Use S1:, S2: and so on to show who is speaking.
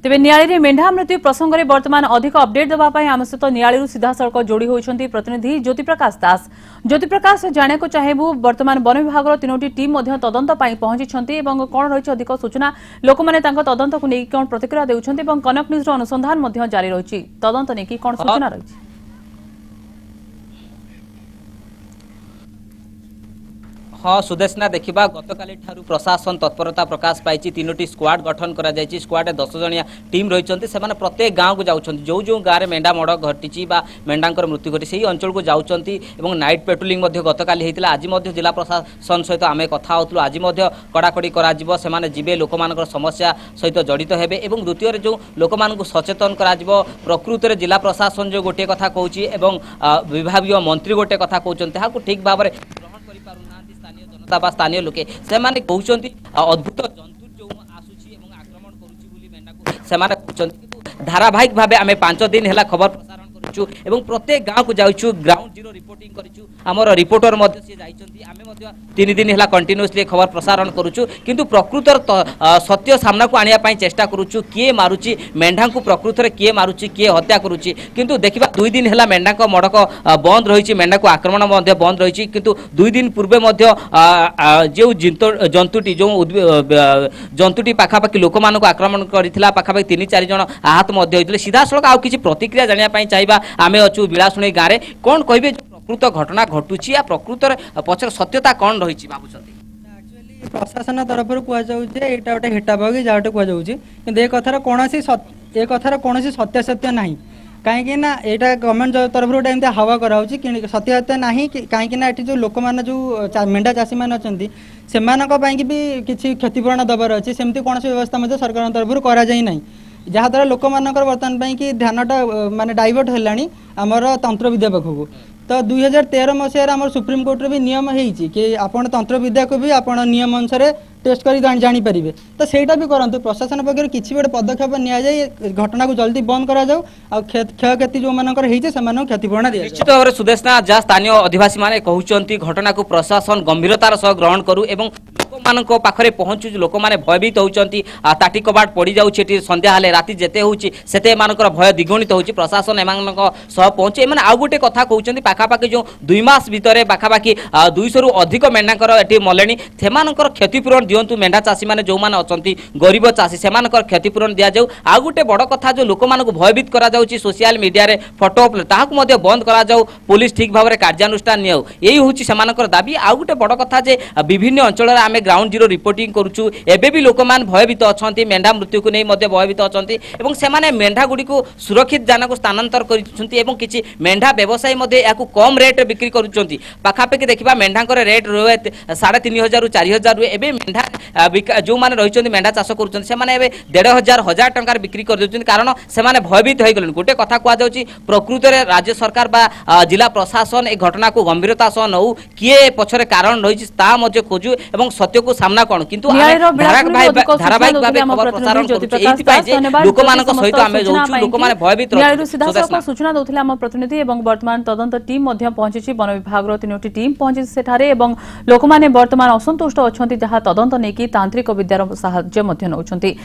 S1: तेबे नियाली मेढा मृत्यु प्रसंग में वर्तमान अधिक अपडेट देवाई आम सहित नियाली सीधा सड़क जोड़ी होती प्रतिनिधि ज्योतिप्रकाश दास। ज्योतिप्रकाश जाना चाहेबू वर्तमान वन विभाग तीनोटी टीम तदंत पहुंची कौन रही अधिक सूचना लोक मैंने तदंत को लेकिन कौन प्रतिक्रिया देउछंती कनक न्यूज अनुसंधान जारी रही तदंत नहीं कौन सूचना रही।
S2: हाँ सुदेशना देखा गतकाली प्रशासन तत्परता प्रकाश पाई तीनोटी स्क्वाड गठन कर स्क्वाड 10 जणिया टीम रही से प्रत्येक गाँव को जाऊँ जो जो गाँव में मेढा मड़ घटी मेढांकर मृत्यु घटी से अंचल को जाऊँच नाइट पेट्रोलिंग गतकाली होता आज जिला प्रशासन सहित आम कथा होलु आज कड़ाकड़ी करे लोक समस्या सहित जड़ित हेबे एवं द्वितीय जो लोक सचेतन प्रकृत में जिला प्रशासन जो गोटे कथा कहूँ विभाग मंत्री गोटे कथा कहते ठीक भाव में स्थानीय लोके से कहते अद्भुत जंतु जो आसुची आक्रमण करुँच धारावाहिक भाव आम 5 दिन है खबर प्रसारण करूँ एवं प्रत्येक गाँव को जाऊँ ग्राउंड जीरो रिपोर्टिंग करूँ आमर रिपोर्टर आम 3 दिन है कंटिन्यूअसली खबर प्रसारण करूँ किंतु प्रकृतर सत्य सामना को आने चेष्टा करूँ किए मारुची मेढा को प्रकृत में किए मारुची किए हत्या करुच्ची किंतु देखा 2 दिन है मेढा मड़क बंद रही मेढा को आक्रमण बंद रही किंतु 2 दिन पूर्वे जो जंतुटी जो जंतुटी पाखापाखि लोक मान आक्रमण करता पाखापाखि 3-4 जन आहत होते सीधा सड़क आउ किसी प्रतिक्रिया जानापी चाहिए आम अच्छु बिलासुणी गाँव में कौन कहे प्रकृत घटना घटुची पप्रकृत पचर सत्यता कौन रही भावुं
S3: प्रशासन तरफ कहुचे यहाँ गोटे हेटाबगी जहाँ गोटे कथार कौन सत्यासत्य ना कहीं ना यहाँ गवर्नमेंट तरफ गोटे एमती हवा कराऊँ सत्यासत्य ना कहीं जो लोक मैंने जो मेढा चाषी मैंने अच्छा से भी किसी क्षतिपूरण दबार अच्छे सेमती कौन व्यवस्था सरकार तरफ कराई जहाँद्वारा लोक मानकर बर्तमान कि ध्यानटा माने डाइवर्ट है आमर तंत्र विद्या पाखक तो 2013 मसीह आम सुप्रीम कोर्ट भी नियम होती कि आपन तंत्र विद्या को भी आपन नियम अनुसार टेस्ट कर जानीपारे तो सहीटा भी करूँ प्रशासन पक्ष किसी गोटे पदक्षेप नि घटना को जल्दी बंद करा क्षयक्षति जो मानकर क्षतिपूरण दिया
S2: निश्चित भाव में सुदेशना जहाँ स्थानीय अधिवासी माने कहते घटना को प्रशासन गंभीरतार सह ग्रहण करू एवं लोक पाखे पहुँचु लोक मैंने भयभीत होती ताटी कबाट पड़ जाऊँगी संध्या हेले राति जेते होची सेते मानकर भय द्विगुणित होची प्रशासन एम सह पहुँचे एम आउ गोटे कथा कहते पाखापाखि जो 2 मास भितर पाखापाखि 200 रु अधिक मेढांकर एटी मले से क्षतिपूरण दिंतु मेढा चाषी मैंने जो मैंने अच्छा गरीब चाषी से क्षतिपूरण दि जाऊ आउ गोटे बड़ कथा जो लोक मानक भयभीत करा सोशल मीडिया रे फोटो ताकू बंद करा जाऊ पुलिस ठीक भाव में कार्यानुष्ठान नियाऊ यही हूँ दाबी आउ गोटे बड़ कथा जे विभिन्न अंचल आम ग्राउंड जीरो रिपोर्टिंग करूँ एबे भी लोक मान भयभीत अच्छा मेढा मृत्यु को नहीं भयभीत अच्छा मेढा गुड़ी को सुरक्षित जाना को स्थानांतर कर मेढा व्यवसायी कम रेट बिक्री करुँच पाखापाखि देखा मेढांकर रेट रहे 3500 रु 4000 रु एबे मेढा जो मैंने रही मेढा चाष कर 1500 टंकार बिक्री कर कारण से भयभीत हो गले गोटे कथा कहुच्छी प्रकृत में राज्य सरकार जिला प्रशासन ए घटना को गंभीरता सह नौ किए पछरे कारण रही खोजु एवं सत्य को सामना कौन किंतु धारावाहिक भाव खबर प्रसारण लोक सहित आम लोक मैंने भयभीत
S1: सूचना दौले आम प्रतिनिधि और वर्तमान तदंत टीम पहुंची वन विभाग 3टी टीम पहुंची सेठारे लोक मैंने वर्तमान असंतुष्ट अच्छा जहाँ तदंत नहीं तांत्रिक विद्यार साहाय्य नौछंती।